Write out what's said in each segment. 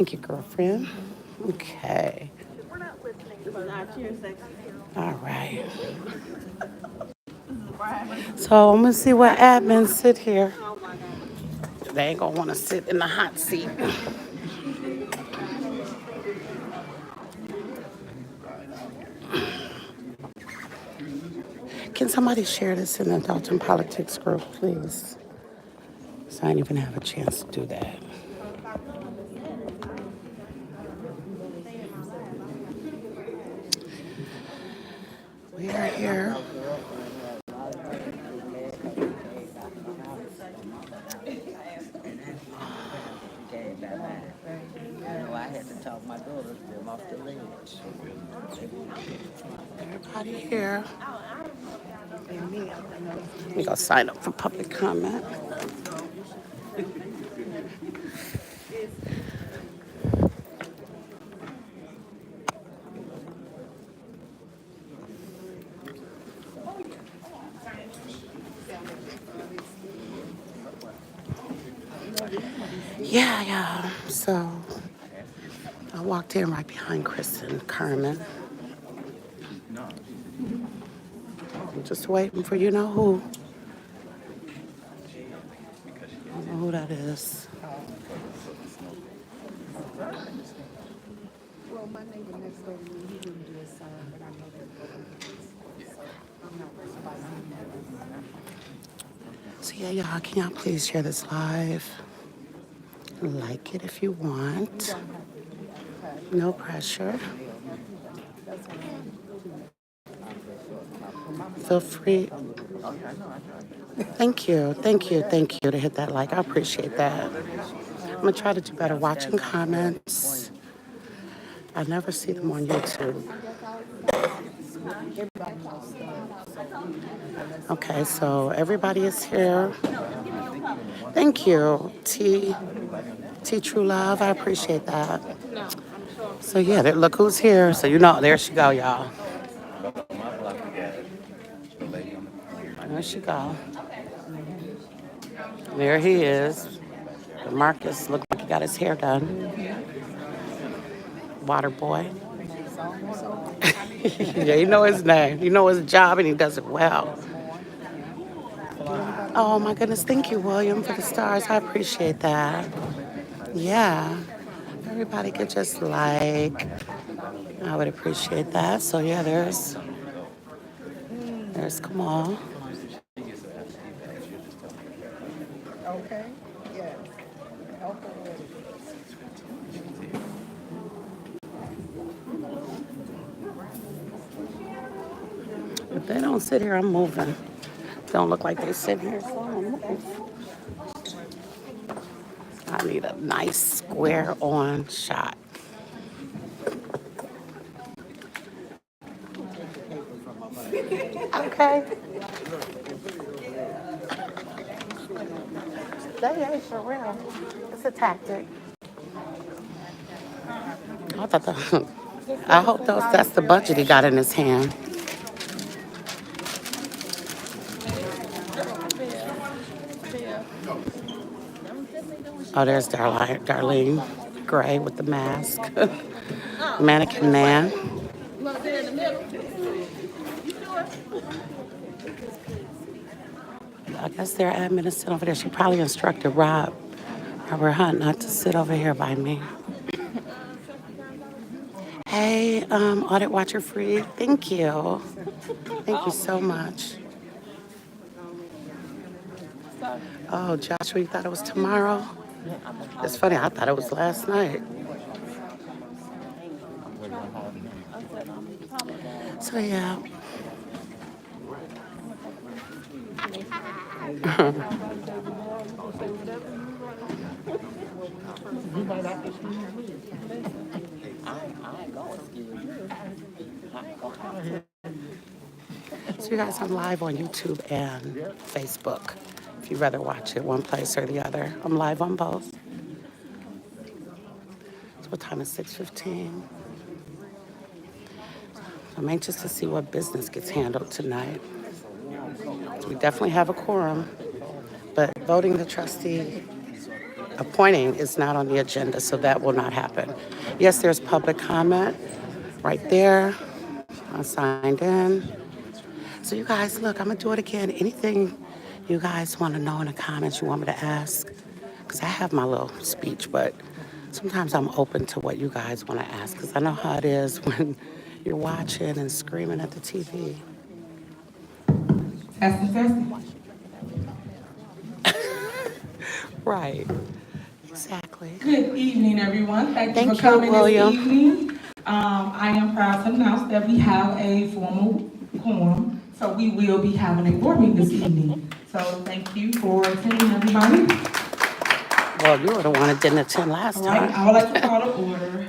Thank you, girlfriend. Okay. All right. So I'm gonna see what admins sit here. They ain't gonna want to sit in the hot seat. Can somebody share this in the Dalton Politics group, please? So I didn't even have a chance to do that. We are here. I had to talk my daughter to them off the ledge. Everybody here. Let me go sign up for public comment. Yeah. So I walked in right behind Chris and Carmen. I'm just waiting for you know who. I don't know who that is. Well, my neighbor next door to me, he didn't do a sign, but I know that I'm not responsible. So yeah, y'all, can y'all please share this live? Like it if you want. No pressure. Feel free. Thank you to hit that like. I appreciate that. I'm gonna try to do better watching comments. I never see them on YouTube. Okay, so everybody is here. Thank you, T True Love. I appreciate that. So yeah, look who's here. So you know, there she go, y'all. There she go. There he is. Marcus looked like he got his hair done. Water boy. Yeah, you know his name. You know his job, and he does it well. Oh my goodness, thank you, William, for the stars. I appreciate that. Yeah. Everybody could just like. I would appreciate that. So yeah, there's Kamal. Okay, yes. Help her with it. If they don't sit here, I'm moving. Don't look like they sit here, so I'm moving. I need a nice square on shot. Okay. That ain't for real. It's a tactic. I hope that's the budget he got in his hand. Oh, there's Darlene Gray with the mask. Mannequin man. I guess their admin is sitting over there. She probably instructed Robert Hunt, not to sit over here by me. Hey, Audit Watcher Free, thank you. Thank you so much. Oh, Joshua, you thought it was tomorrow? It's funny, I thought it was last night. So, yeah. So you guys, I'm live on YouTube and Facebook. If you'd rather watch it one place or the other, I'm live on both. So what time is 6:15? I'm anxious to see what business gets handled tonight. So we definitely have a quorum, but voting the trustee appointing is not on the agenda, so that will not happen. Yes, there's public comment right there. I signed in. So you guys, look, I'm gonna do it again. Anything you guys want to know in the comments you want me to ask? Because I have my little speech, but sometimes I'm open to what you guys want to ask, because I know how it is when you're watching and screaming at the TV. Testing. Right. Exactly. Good evening, everyone. Thank you Thank for you, coming William. this evening. I am proud to announce that we have a formal quorum, so we will be having a board meeting this evening. So thank you for attending, everybody. Well, you were the one that didn't attend last All right, time. I would like to call to order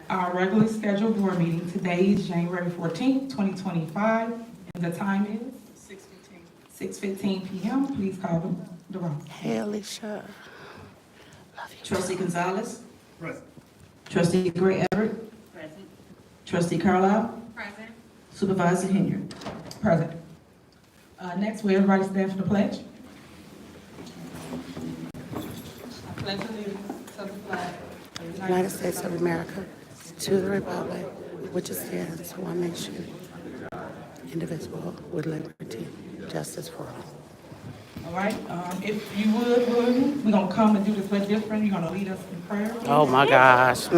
our regularly scheduled board meeting. Today is January 14th, 2025, and the time is 6:15 p.m. Please call the roll. Hey, Alicia. Love you. Trustee Gonzalez. Present. Trustee Gray Everett. Present. Trustee Carlisle. Present. Supervisor Henyard. Present. Next, will everybody stand for the pledge? I pledge allegiance to the flag of the United States of America, to the republic, which stands one nation, indivisible, with liberty, justice for all. All right, if you would, we're gonna come and do this a little different. You're gonna lead us in prayer. Oh my gosh.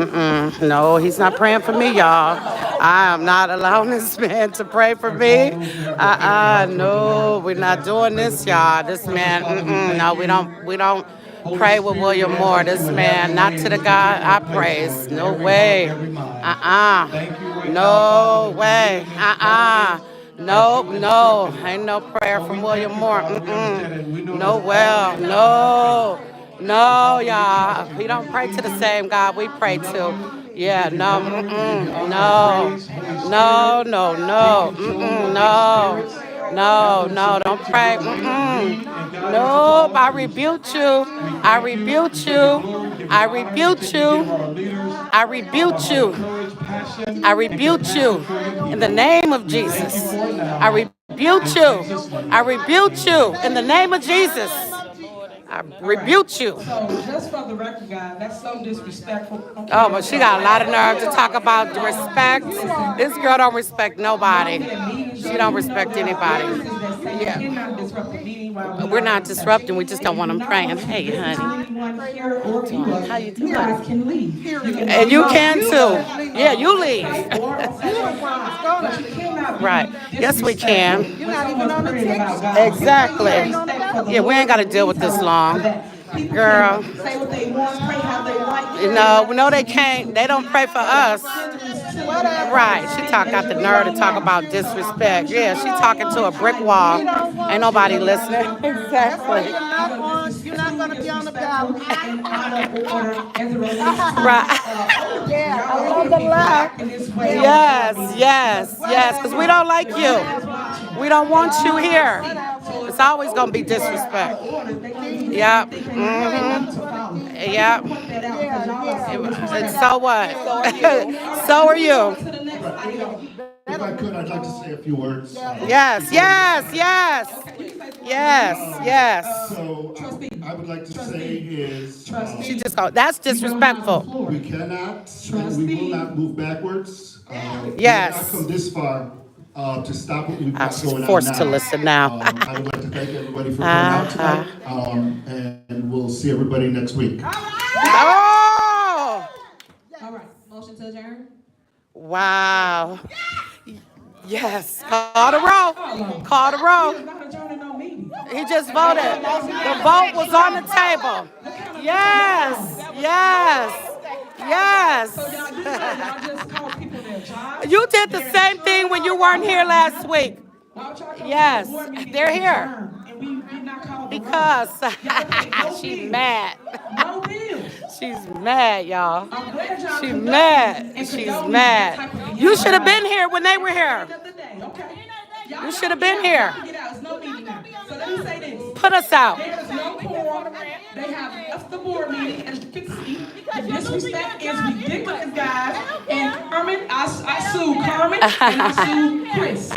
No, he's not praying for me, y'all. I am not allowing this man to pray for me. No, we're not doing this, y'all. This man, no, we don't pray with William Moore. This man, not to the God I praise. No way. No way. No, ain't no prayer from William Moore. No, y'all. We don't pray to the same God we pray to. Yeah, no, no, don't pray. Nope, I rebuke you. I rebuke you. I rebuke you. I rebuke you. I rebuke you in the name of Jesus. I rebuke you. I rebuke you in the name of Jesus. I rebuke you. So just for the record, guys, that's so disrespectful. Oh, but she got a lot of nerve to talk about the respect. This girl don't respect nobody. She don't respect anybody. Yeah. We're not disrupting. We just don't want them praying. Hey, honey. How you doing? You guys can leave. And you can too. Yeah, you leave. Right. Yes, we can. You're not even on the ticket. Exactly. Yeah, we ain't got to deal with this long. Girl. Say what they want, pray how they like. No, they can't. They don't pray for us. Right. She got the nerve to talk about disrespect. Yeah, she talking to a brick wall. Ain't nobody listening. Exactly. You're not going to be on the ballot. Right. Yeah, I love the laugh. Yes, because we don't like you. We don't want you here. It's always going to be disrespect. Yep. Yep. And so what? So are you. If I could, I'd like to say a few words. Yes. So, I would like to say is, She just go, that's disrespectful. we cannot, and we will not move backwards. Yes. We have not come this far to stop what we've got She's going on forced to listen now. I would like to thank everybody for coming out tonight, and we'll see everybody next week. Oh! All right, motion to adjourn. Wow. Yes. Call the roll. Call the roll. He just voted. The vote was on the table. Yes. You did the same thing when you weren't here last week. Yes, they're here. Because she's mad. She's mad, y'all. She's mad. She's mad. You should have been here when they were here. You should have been here. Put us out. There's no quorum. They have left the board meeting, as you can see. The disrespect is ridiculous, guys. And Kermit, I sued Kermit and I sued Chris.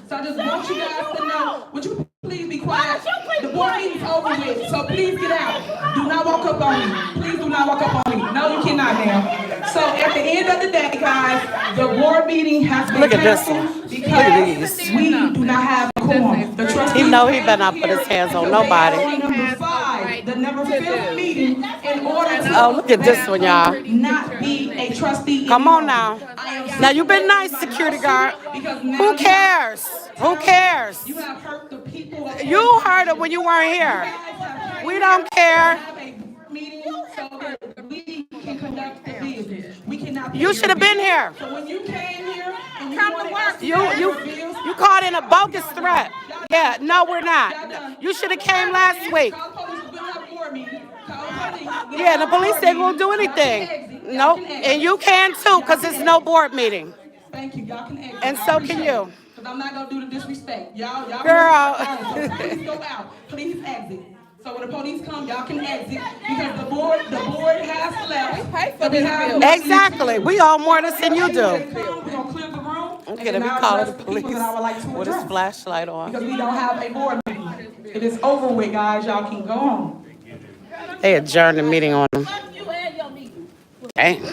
So I just want you guys to know. Would you please be quiet? The board meeting's over with, so please get out. Do not walk up on me. Please do not walk up on me. No, you cannot, ma'am. So at the end of the day, guys, the board meeting has been Look at this one. canceled Look at because these. we do not have a quorum. The trustees He know he came better not put his here hands on because they nobody. are on number 5, the number 5th meeting, in order to Oh, look at this one, y'all. not be a trustee. Come on anymore. now. I am Now you been nice, security guard. because now Who cares? Who cares? You have hurt the people. Of You heard it when you weren't here. We don't care. have a meeting so that we can conduct the business. We cannot. You should have been here. So when you came here and you wanted us to You pay your bills, called in a bogus threat. Yeah, no, we're not. You should have came last week. call police. We're gonna have a board meeting. Call police. Yeah, the police said won't do anything. Nope, and you can too, because it's no board meeting. Thank you. Y'all can exit. And so can you. Because I'm not gonna do the disrespect. Y'all. Girl. Please go out. Please exit. So when the police come, y'all can exit because the board has left. We pay for this bill. Exactly. We all more this than you do. We're gonna clear the room. Look at him, he and calling now the address police people that I would like to with his address. flashlight on. Because we don't have a board meeting. It is over with, guys. Y'all can go home. They adjourned the meeting on him. Dang.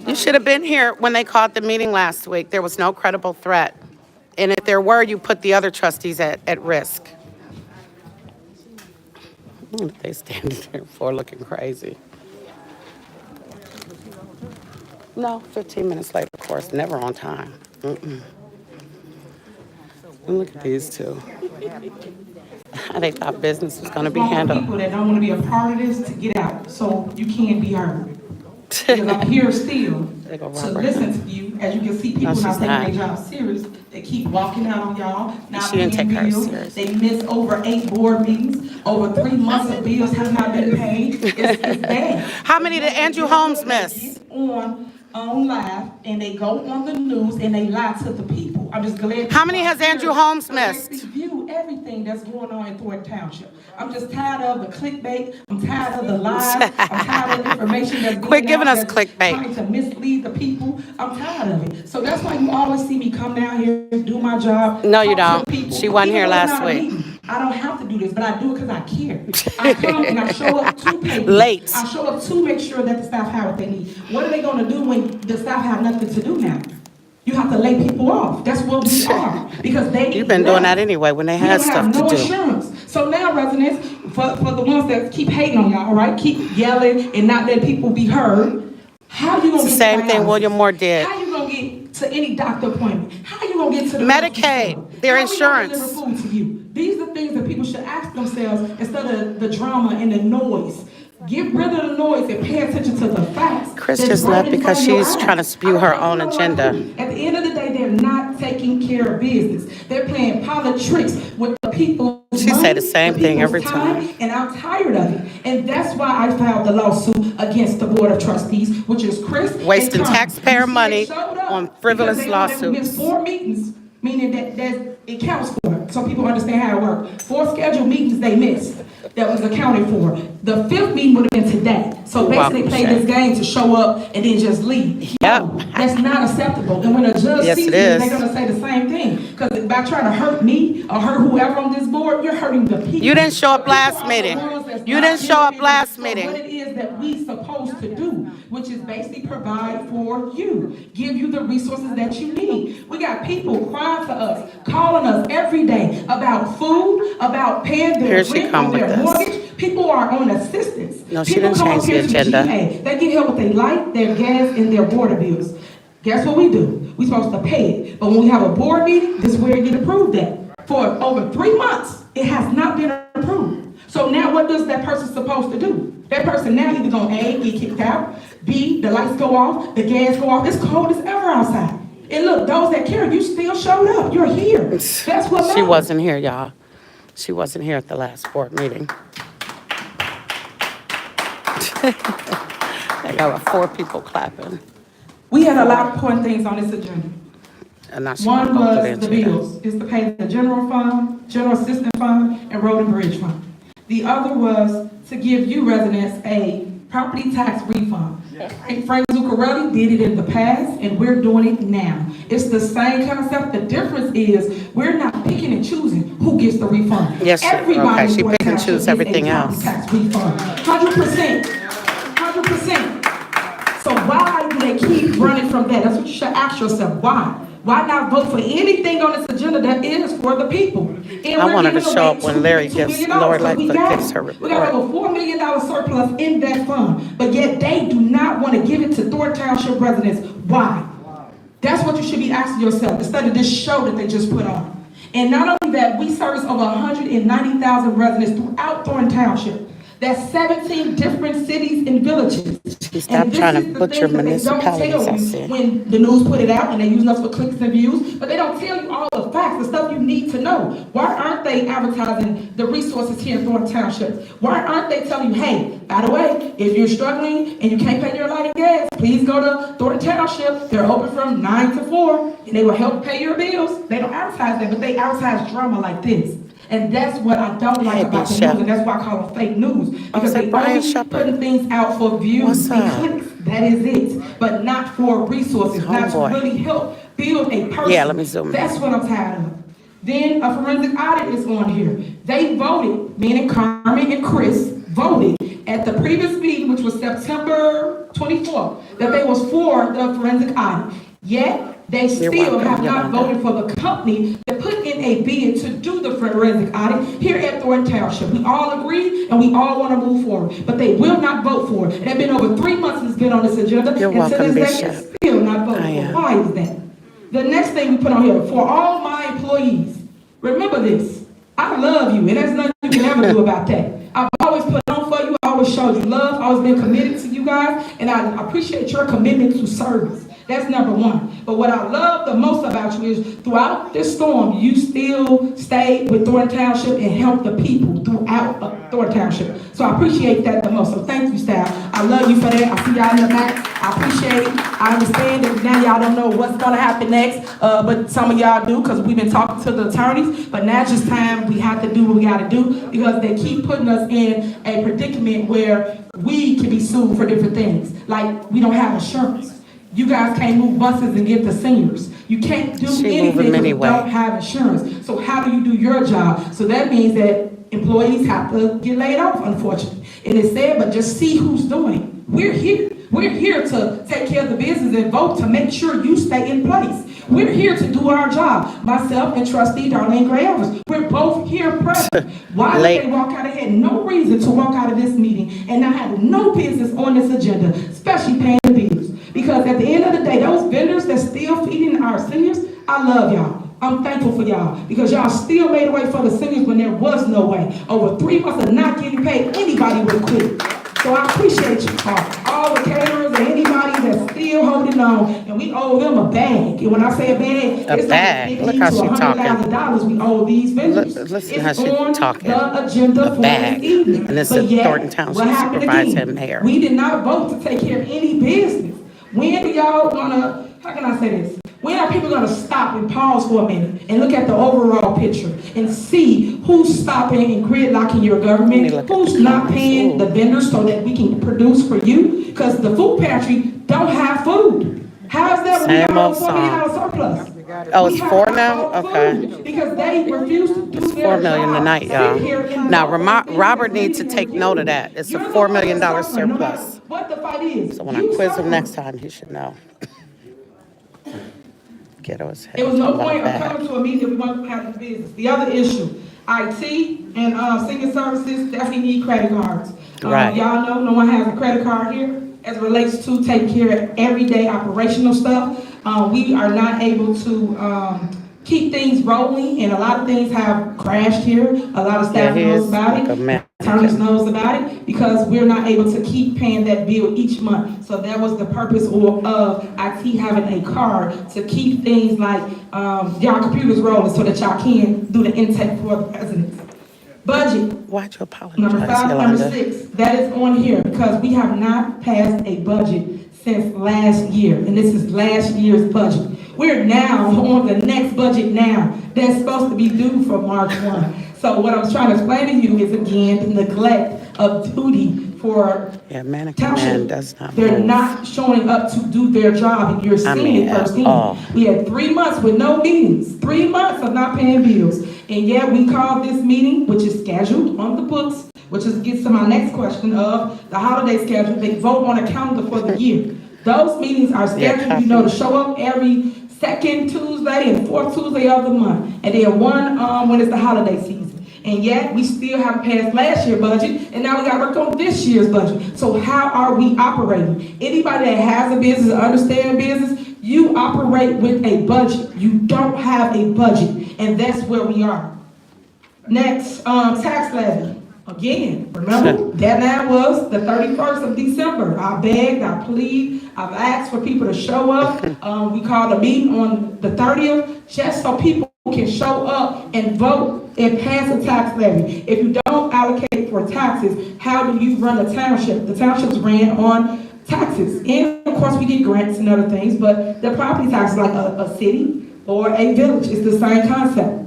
You should have been here when they called the meeting last week. There was no credible threat. And if there were, you put the other trustees at risk. They standing there for looking crazy. No, 15 minutes late, of course, never on time. Mm-mm. And look at these two. They thought business was going to be handled. People that don't want to be a part of this to get out so you can be heard. Because I'm here still They go to rubber. listen to you. As you can see, people No, not she's taking not. their job serious. They keep walking out on y'all, not She didn't paying take hers bills. serious. They miss over 8 board meetings. Over 3 months of bills have not been paid. It's bad. How many did Andrew Holmes miss? On live, and they go on the news and they lie to the people. I'm just glad. How many has Andrew Holmes missed? Review everything that's going on in Thornton Township. I'm just tired of the clickbait. I'm tired of the lies. I'm tired of the information that's going Quit giving out us that's clickbait. trying to mislead the people. I'm tired of it. So that's why you always see me come down here, do my job. No, you talk to don't. the people. She wasn't Even here though it's last not a week. meeting, I don't have to do this, but I do it because I care. I come and I show up to pay. Late. I show up to make sure that the staff have what they need. What are they going to do when the staff have nothing to do now? You have to lay people off. That's what we are. Because they You've been doing that anyway when they we had don't have stuff no to do. insurance. So now residents, for the ones that keep hating on y'all, right? Keep yelling and not letting people be heard. How you gonna It's the get same to thing dialysis? William Moore did. How you gonna get to any doctor appointment? How you gonna get to the Medicaid, grocery store? their How we gonna insurance. deliver food to you? These are things that people should ask themselves instead of the drama and the noise. Get rid of the noise and pay attention to the facts. Chris that's just right left in because front of your she's eyes. trying to spew I her don't own know what agenda. to do. At the end of the day, they're not taking care of business. They're playing politics with the people. She say the same thing every time. And I'm tired of it. And that's why I filed the lawsuit against the Board of Trustees, which is Chris. and Wasting Tom. taxpayer You see, money they showed up on frivolous because they only lawsuits. missed 4 meetings, meaning that it counts for it, so people understand how it works. 4 scheduled meetings they missed that was accounted for. The 5th meeting would have been today. So basically they played this game to show up and then just leave. No, that's not acceptable. And when a judge Yes, sees it it, is. they're gonna say the same thing. Because by trying to hurt me or hurt whoever on this board, you're hurting the people. You didn't show up The people last are the meeting. ones that's You not didn't show up benefiting last from meeting. What it is that we supposed to do, which is basically provide for you, give you the resources that you need. We got people crying for us, calling us every day about food, about paying their Here she rent come or with their this. mortgage. People are on assistance. No, she People didn't come change up here the to agenda. GA. They get here with their light, their gas, and their water bills. Guess what we do? We supposed to pay it. But when we have a board meeting, this is where it get approved at. For over 3 months, it has not been approved. So now what does that person supposed to do? That person now either gonna A, get kicked out, B, the lights go off, the gas go off. It's cold as ever outside. And look, those that care, you still showed up. You're here. That's what She matters. wasn't here, y'all. She wasn't here at the last board meeting. They got 4 people clapping. We had a lot of important things on this agenda. And now she One won't go was the through the bills, is to pay the general fund, general assistance fund, and road and bridge fund. The other was to give you residents a property tax refund. Frank Zuccarelli did it in the past, and we're doing it now. It's the same concept. The difference is we're not picking and choosing who gets the refund. Yes, everybody. okay, she pick and choose everything else. Tax refund, 100%, 100%. So why do they keep running from that? That's what you should ask yourself. Why? Why not vote for anything on this agenda that is for the people? And I want her to giving show away up when Larry $2 gives million. Lord So we Lightfoot got gives her it. We got report. over $4 million surplus in that fund, but yet they do not want to give it to Thornton Township residents. Why? That's what you should be asking yourself instead of this show that they just put on. And not only that, we service over 190,000 residents throughout Thornton Township. That's 17 different cities and villages. Stop trying to butcher municipalities, I see. When the news put it out and they're using us for clicks and views, but they don't tell you all the facts, the stuff you need to know. Why aren't they advertising the resources here in Thornton Township? Why aren't they telling you, hey, by the way, if you're struggling and you can't pay your light and gas, please go to Thornton Township. They're open from 9 to 4 and they will help pay your bills. They don't advertise that, but they advertise drama like this. And that's what I don't like about the news, and that's why I call it fake news. Because they always putting things out for views and clicks. That is it. But not for resources, not to really help build a person. Yeah, let me zoom in. That's what I'm tired of. Then a forensic audit is on here. They voted, meaning Carmen and Chris voted at the previous meeting, which was September 24th, that they was for the forensic audit. Yet, they still have not voted for the company that put in a bid to do the forensic audit here at Thornton Township. We all agree and we all want to move forward, but they will not vote for it. It has been over 3 months it's been on this agenda, You're and welcome, to this day, Bishop. it's still not voted for. Why is that? The next thing we put on here, for all my employees, remember this, I love you, and there's nothing you can ever do about that. I've always put on for you, I always showed you love, always been committed to you guys, and I appreciate your commitment to service. That's number one. But what I love the most about you is throughout this storm, you still stayed with Thornton Township and helped the people throughout Thornton Township. So I appreciate that the most. So thank you, staff. I love you for that. I see y'all in the back. I appreciate it. I understand that now y'all don't know what's going to happen next, but some of y'all do because we've been talking to the attorneys. But now it's just time we have to do what we got to do because they keep putting us in a predicament where we can be sued for different things. Like we don't have insurance. You guys can't move buses and get the seniors. You can't do anything if you don't have insurance. So how do you do your job? So that means that employees have to get laid off, unfortunately. And it's sad, but just see who's doing it. We're here. We're here to take care of the business and vote to make sure you stay in place. We're here to do our job. Myself and Trustee Darlene Gray Evers. We're both here present. Why would they walk out? They had no reason to walk out of this meeting and not have no business on this agenda, especially paying the bills. Because at the end of the day, those vendors that still feeding our seniors, I love y'all. I'm thankful for y'all because y'all still made a way for the seniors when there was no way. Over 3 months of not getting paid, anybody would have quit. So I appreciate you all the caterers and anybody that's still holding on, and we owe them a bag. And when I say a bag, it's like Look how she talking. $100,000 we owe these vendors. Listen how she's talking. The agenda for this evening. And this is Thornton Township Supervisor Mayor. We did not vote to take care of any business. When do y'all gonna, how can I say this? When are people gonna stop and pause for a minute and look at the overall picture and see who's stopping and gridlocking your government, who's not paying the vendors so that we can produce for you? Because the food pantry don't have food. How is that when we have a $4 million surplus? Oh, it's 4 now? Okay. Because they refuse to do it's $4 million tonight, y'all. Now, Robert needs to take note of that. It's a $4 million surplus. What the fight is. So when I quiz him next time, he should know. Ghetto as hell. There was no point of coming to a meeting if we wanted to have this business. The other issue, IT and senior services definitely need credit cards. Right. Y'all know no one has a credit card here as it relates to taking care of everyday operational stuff. We are not able to keep things rolling, and a lot of things have crashed here. A lot of staff knows about it. Attorneys knows about it because we're not able to keep paying that bill each month. So that was the purpose of IT having a card to keep things like y'all computers rolling so that y'all can do the intake for the residents. Budget. Why'd you apologize, Number 5, Yolanda? number 6. That is on here because we have not passed a budget since last year, and this is last year's budget. We're now on the next budget now. That's supposed to be due for March 1. So what I'm trying to explain to you is, again, the neglect of duty for Yeah, mannequin man township. does not They're move. not showing up to do their job, and you're I seeing mean, it at firsthand. all. We had 3 months with no meetings, 3 months of not paying bills. And yet we called this meeting, which is scheduled on the books, which is gets to my next question of the holiday schedule. They vote on a calendar for the year. Those meetings are scheduled, you know, to show up every second Tuesday and fourth Tuesday of the month. And then one when it's the holiday season. And yet, we still haven't passed last year's budget, and now we got to work on this year's budget. So how are we operating? Anybody that has a business, understand business, you operate with a budget. You don't have a budget, and that's where we are. Next, tax levy. Again, remember, deadline was the 31st of December. I begged, I plead, I've asked for people to show up. We called a meeting on the 30th, just so people can show up and vote and pass a tax levy. If you don't allocate for taxes, how do you run a township? The townships ran on taxes. And of course we get grants and other things, but the property tax is like a city or a village. It's the same concept.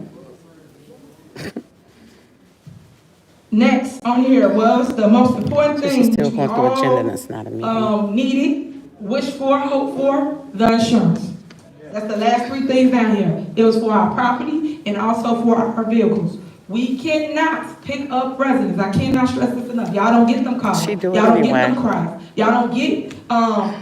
Next on here was the most important This thing is still we going through agenda all and it's not a meeting. needed, wished for, hoped for, the insurance. That's the last 3 things down here. It was for our property and also for our vehicles. We cannot pick up residents. I cannot stress this enough. Y'all don't get them calls. She do it Y'all don't anyway. get them cries. Y'all don't get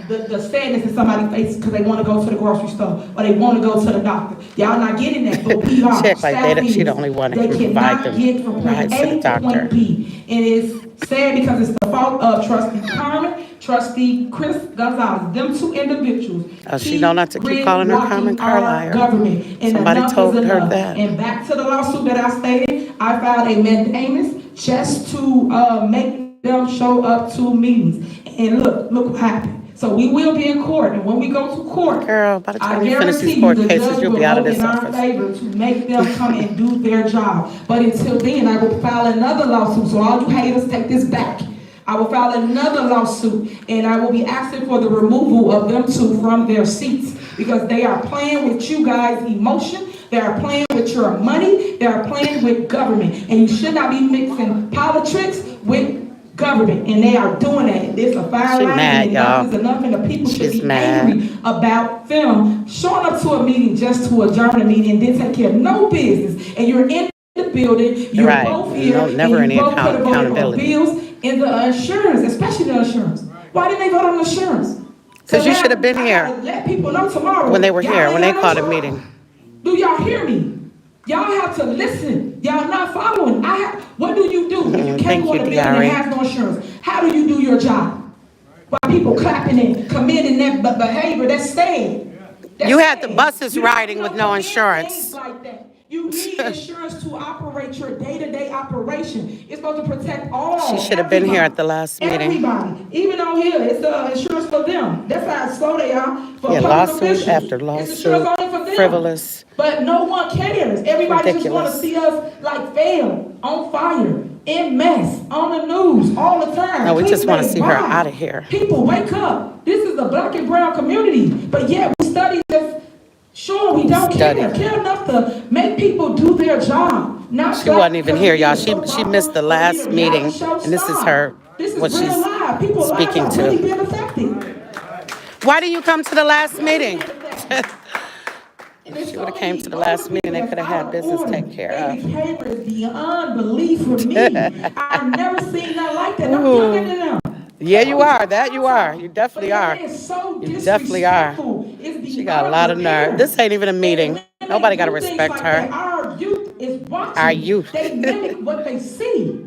the sadness in somebody's face because they want to go to the grocery store or they want to go to the doctor. Y'all not getting that, but we are. She act like Staff she the is. only one that They can cannot provide them get from point rides to the A to doctor. point B. And it's sad because it's the fault of Trustee Carmen, Trustee Chris Gonzalez. Them 2 individuals. Oh, she know not to keep calling her Carmen gridlocking our Carlisle. government. And Somebody enough told is her enough. that. And back to the lawsuit that I stated, I filed a mandamus just to make them show up to meetings. And look what happened. So we will be in court, and when we go to court, Girl, by the I time you finish guarantee these you court the cases, judge you'll will be out of vote this in our office. favor to make them come and do their job. But until then, I will file another lawsuit. So all you haters, take this back. I will file another lawsuit, and I will be asking for the removal of them 2 from their seats because they are playing with you guys' emotion. They are playing with your money. They are playing with government, and you should not be mixing politics with government, and they are doing that. There's a fine She line, mad, and y'all. enough is enough, and the people should She's be mad. angry about them showing up to a meeting just to adjourn a meeting and then take care of no business. And you're in the building, you're Right. both here, No, never and you any both could have voted for accountability. bills and the insurance, especially the insurance. Why didn't they vote on the insurance? 'Cause you now should have been I here gotta let people know tomorrow. when they were y'all here, ain't when they got no called a choice. meeting. Do y'all hear me? Y'all have to listen. Y'all not following. What do you do if you Thank can't go in you, the building and DRA. has no insurance? How do you do your job? While people clapping and commending that behavior, that's sad. That's You had the sad. buses You don't riding with no commend insurance. things like that. You need insurance to operate your day-to-day operation. It's supposed to protect all. She should have been here at the last meeting. Everybody, even on here, it's insurance for them. That's how slow they are. For Yeah, public lawsuit officials. after It's lawsuit, insurance only for them. frivolous. But no one cares. Everybody just want to Ridiculous. see us like fail, on fire, in mess, on the news, all the time. No, we just wanna Clickbait. see her Why? outta here. People, wake up. This is the black and brown community. But yet we study this. Sure, we don't Study. care enough to make people do their job. Not She wasn't even here, y'all. She missed the last meeting, and this is her, what real she's live. People speaking lives are really to. being affected. Why didn't you come to the last meeting? And there's She so would've came many to the last other meeting, they people coulda that's had out of business order. taken care Their of. behavior is beyond belief for me. I've never seen that like that. I'm younger than them. Yeah, you are. That you are. You definitely But are. it is so You definitely are. disrespectful. It's She got a beyond lot of nerve. repair. This ain't even a meeting. And when Nobody they got to do things respect like her. that, our youth is watching. Our youth. They mimic what they see.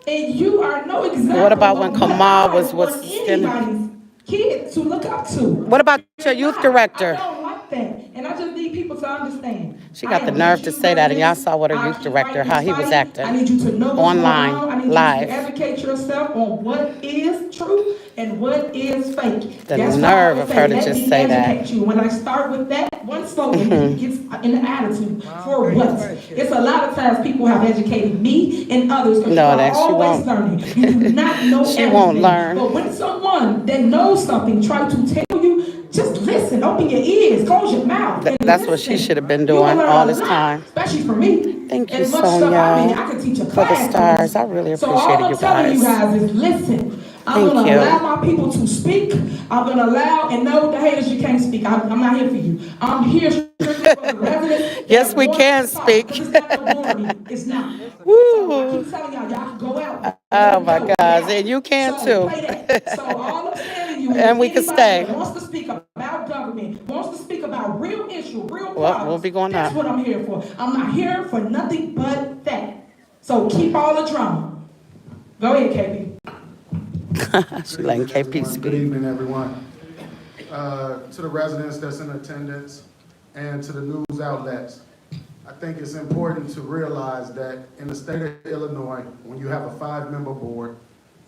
And you are no example. What about when of what Kamal I was want skinny? anybody's kid to look up to. What about your youth director? I don't like that. And I just need people to understand. She got the nerve to say that, and y'all saw what her youth director, how he was acting. I need you to know what's online, going on. I need live. you to educate yourself on what is true and what is fake. The That's why I nerve always of her to let just me say that. Mm-hmm. educate you. When I start with that one slogan, it gets in the attitude. For what? It's a lot of times people have educated me and others. No, you are that she always won't. learning. You do not know She won't everything. learn. But when someone that knows something try to tell you, just listen. Open your ears. Close your mouth. and That's what she listen. should have been You will doing. learn all a this lot, time. especially for me. Thank you, As much stuff I mean, Sonia, I could teach a for the class. stars. I really So appreciate all I'm you telling you guys. guys is listen. I'm Thank gonna you. allow my people to speak. I'm gonna allow, and no, the haters, you can't speak. I'm not here for you. I'm here strictly for the residents. Yes, that we want can to talk, speak. 'cause it's not no board meeting. It's not. So I Woo! keep telling y'all can go out. Oh my Go gosh, out. and you can So play too. that. So all I'm saying to you is And we can anybody stay. that wants to speak about government, wants to speak about real issue, real Well, problems. we'll be going That's up. what I'm here for. I'm not here for nothing but that. So keep all the drama. Go ahead, KP. She letting KP Good speak. evening, everyone. To the residents that's in attendance and to the news outlets, I think it's important to realize that in the state of Illinois, when you have a 5-member board,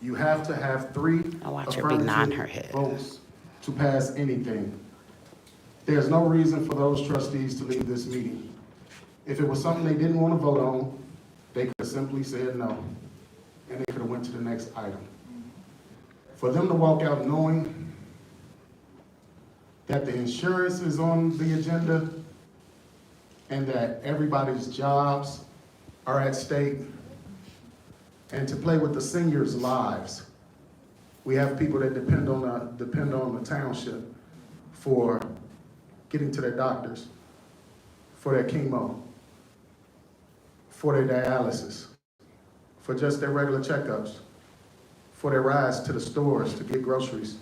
you have to have 3 I watch her be nodding her affirmative head. votes to pass anything. There's no reason for those trustees to leave this meeting. If it was something they didn't want to vote on, they could have simply said no, and they could have went to the next item. For them to walk out knowing that the insurance is on the agenda and that everybody's jobs are at stake, and to play with the seniors' lives. We have people that depend on the township for getting to their doctors, for their chemo, for their dialysis, for just their regular checkups, for their rides to the stores to get groceries.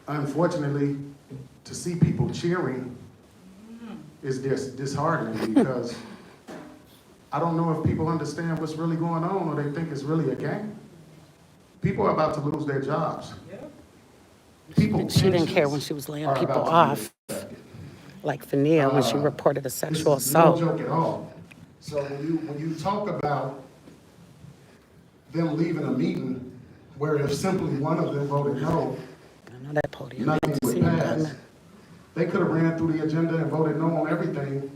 Unfortunately, to see people cheering is disheartening because I don't know if people understand what's really going on or they think it's really a game. People are about to lose their jobs. She didn't care when she was laying people off, like Fania when she reported a sexual assault. No joke at all. So when you talk about them leaving a meeting where if simply one of them voted no, I know that podium. nothing See would it pass. coming. They could have ran through the agenda and voted no on everything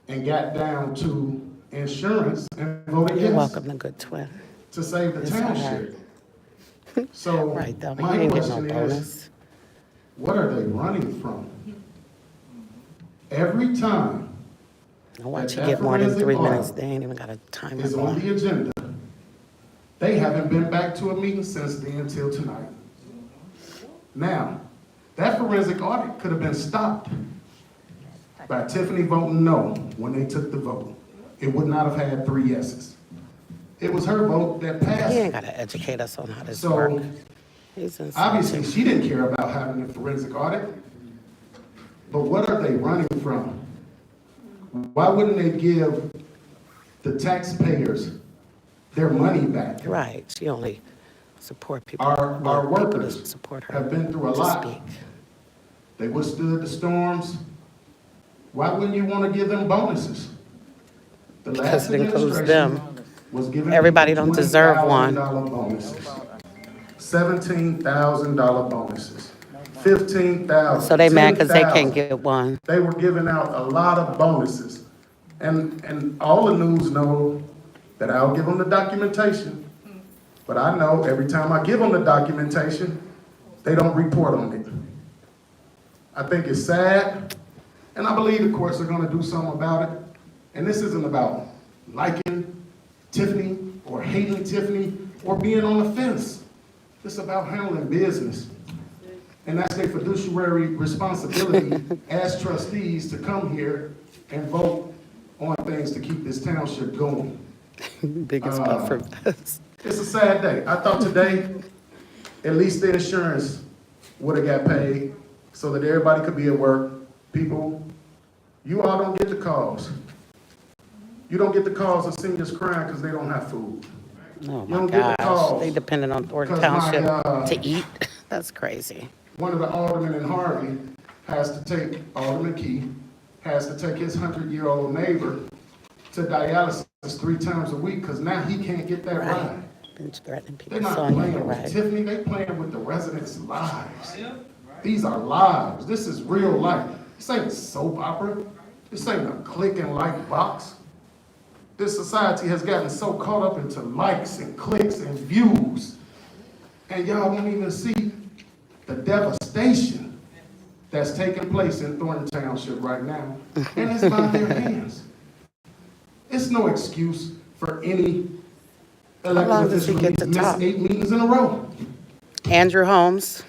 and got down to insurance and voted You're yes welcome, the good twin. to save the It's all township. So Right, though, but my you ain't getting no question is, bonus. what are they running from? Every time I watch you that get more than forensic 3 audit minutes. They ain't even got a timer is on going. the agenda, they haven't been back to a meeting since then until tonight. Now, that forensic audit could have been stopped by Tiffany voting no when they took the vote. It would not have had 3 yeses. It was her vote that passed. He ain't got to educate us on how this So, works. He's obviously, insulting. she didn't care about having a forensic audit. But what are they running from? Why wouldn't they give the taxpayers their money back? Right, she only support people. Our want people to workers support her have been through a to lot. speak. They withstood the storms. Why wouldn't you want to give them bonuses? The Because last it includes administration them. was giving Everybody people don't deserve one. $20,000 bonuses, $17,000 bonuses, $15,000. So they mad because they $10,000. can't get one. They were giving out a lot of bonuses. And all the news know that I'll give them the documentation. But I know every time I give them the documentation, they don't report on it. I think it's sad, and I believe the courts are gonna do something about it. And this isn't about liking Tiffany or hating Tiffany or being on the fence. It's about handling business. And that's their fiduciary responsibility as trustees to come here and vote on things to keep this township going. Biggest buffer. It's a sad day. I thought today, at least the insurance would have got paid so that everybody could be at work. People, you all don't get the calls. You don't get the calls of seniors crying because they don't have food. Oh You my don't get the gosh, calls they depended on Thornton 'cause my, Township to eat. That's crazy. One of the aldermen in Harvey has to take, Alderman Key, has to take his 100-year-old neighbor to dialysis 3 times a week because now he can't get that ride. Been threatening They're people, not Sonya, playing you're with right. Tiffany, they playing with the residents' lives. These are lives. This is real life. This ain't a soap opera. This ain't a click and like box. This society has gotten so caught up into likes and clicks and views. And y'all won't even see the devastation that's taking place in Thornton Township right now, and it's by their hands. It's no excuse for any How long elected does he official get to to miss talk? 8 meetings in a row. Andrew Holmes.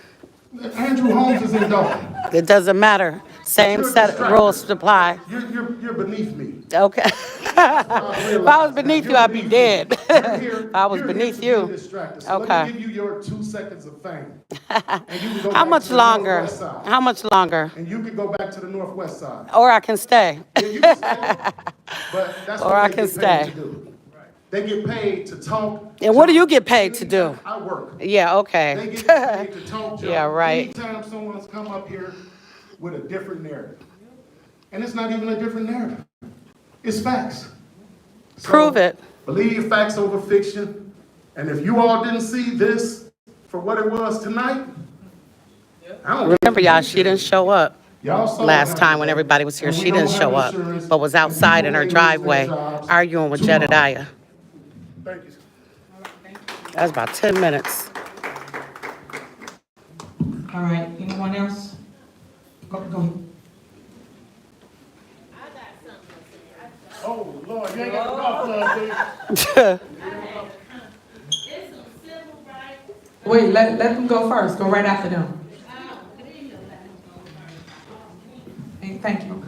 Andrew Holmes is in Dalton. It doesn't matter. Same You're set of distracted. rules apply. You're beneath me. Okay. If I was beneath you, I'd be dead. If I was beneath you. So Okay. let me give you your 2 seconds of fame. And you can go How back much to the longer? northwest side. How much longer? And you can go back to the northwest side. Or I can stay. Yeah, you can stay, but that's Or what I they can get paid stay. to do. They get paid to talk. And what do you get paid to do? I work. Yeah, They okay. get paid to talk. Yeah, right. Anytime someone's come up here with a different narrative. And it's not even a different narrative. It's facts. So, Prove it. Believe facts over fiction. And if you all didn't see this for what it was tonight, I don't Remember, y'all, she didn't show up Y'all saw last what time when happened. everybody was here. And we She don't didn't have show up, insurance, but was and outside in people her may lose driveway their jobs arguing with tomorrow. Jedediah. Thank you. That was about 10 minutes. All right, anyone else? Go ahead. Oh, Lord, you ain't got the golf club, dude. Wait, let them go first. Go right after them. Hey, thank you.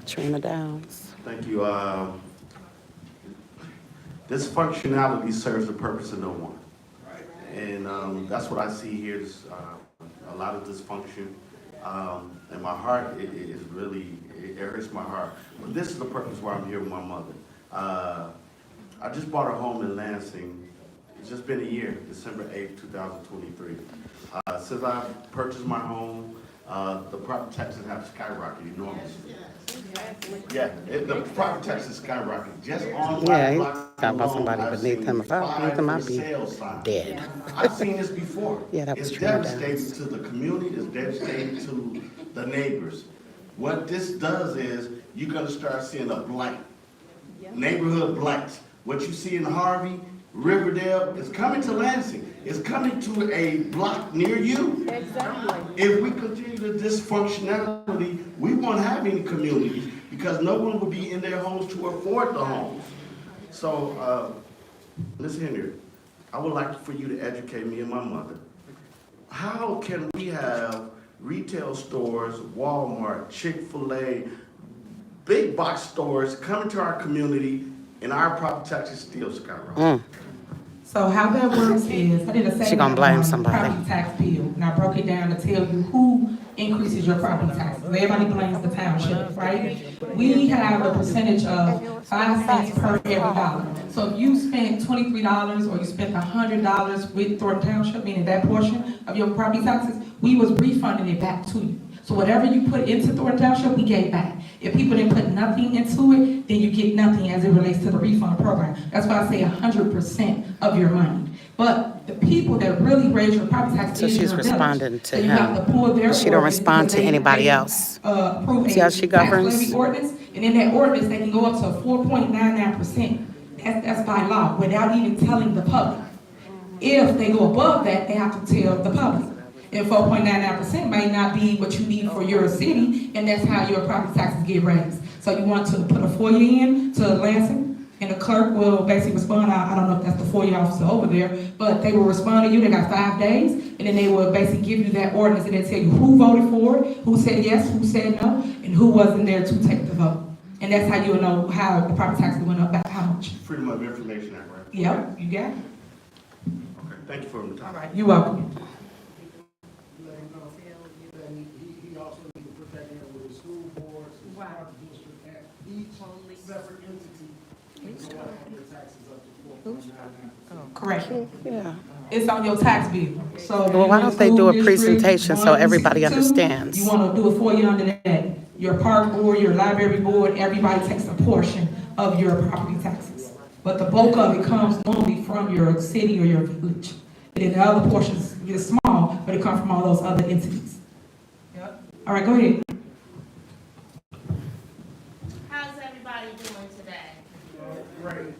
Trina Downs. Thank you. This functionality serves the purpose of no one. And that's what I see here, is a lot of dysfunction. And my heart, it really, it hurts my heart. But this is the purpose why I'm here with my mother. I just bought a home in Lansing. It's just been a year, December 8th, 2023. Since I purchased my home, the property taxes have skyrocketed enormously. Yeah, the property taxes skyrocketed. Just on Yeah, my he's block talking about alone, somebody I've beneath seen him. If I was beneath him, I'd 5 be sale signs. dead. I've seen this before. Yeah, that was It's Trina devastating Downs. to the community, it's devastating to the neighbors. What this does is, you're gonna start seeing a blight, neighborhood blights. What you see in Harvey, Riverdale, is coming to Lansing. It's coming to a block near you. Exactly. If we continue the dysfunctionality, we won't have any communities, because no one will be in their homes to afford the homes. So, Ms. Henyard, I would like for you to educate me and my mother. How can we have retail stores, Walmart, Chick-fil-A, big box stores coming to our community and our property taxes still skyrocket? So how that works is, I did a She gonna segment blame on somebody. property tax bill, and I broke it down to tell you who increases your property taxes. Everybody blames the township, right? We have a percentage of 5 cents per every dollar. So if you spent $23 or you spent $100 with Thornton Township, meaning that portion of your property taxes, we was refunding it back to you. So whatever you put into Thornton Township, we gave back. If people didn't put nothing into it, then you get nothing as it relates to the refund program. That's why I say 100% of your money. But the people that really raise your property tax So is she's your village. responding to So you have him. to pull their She don't ordinance respond because to they- anybody they, else. approve See how a she tax governs? levy ordinance, and in that ordinance, they can go up to 4.99%. That's by law, without even telling the public. If they go above that, they have to tell the public. And 4.99% might not be what you need for your city, and that's how your property taxes get raised. So you want to put a FOIA in to Lansing, and the clerk will basically respond. I don't know if that's the FOIA officer over there, but they will respond to you. They got 5 days, and then they will basically give you that ordinance, and they tell you who voted for it, who said yes, who said no, and who wasn't there to take the vote. And that's how you'll know how the property taxes went up, by how much. Freedom of Information Act, right? Yep, you got it. Okay, thank you for the time. All right, you're welcome. He also needs to put that in with the school boards, the water district, and each separate entity can go up on their taxes up to 4.99%. Correct. Yeah. It's on your tax bill. So Well, why don't they do a school district, presentation so 1, everybody 2, understands? You want to do it for you under that. Your park board, your library board, everybody takes a portion of your property taxes. But the bulk of it comes normally from your city or your village. And then the other portions get small, but it comes from all those other entities. Yep. All right, go ahead. How's everybody doing today? Great.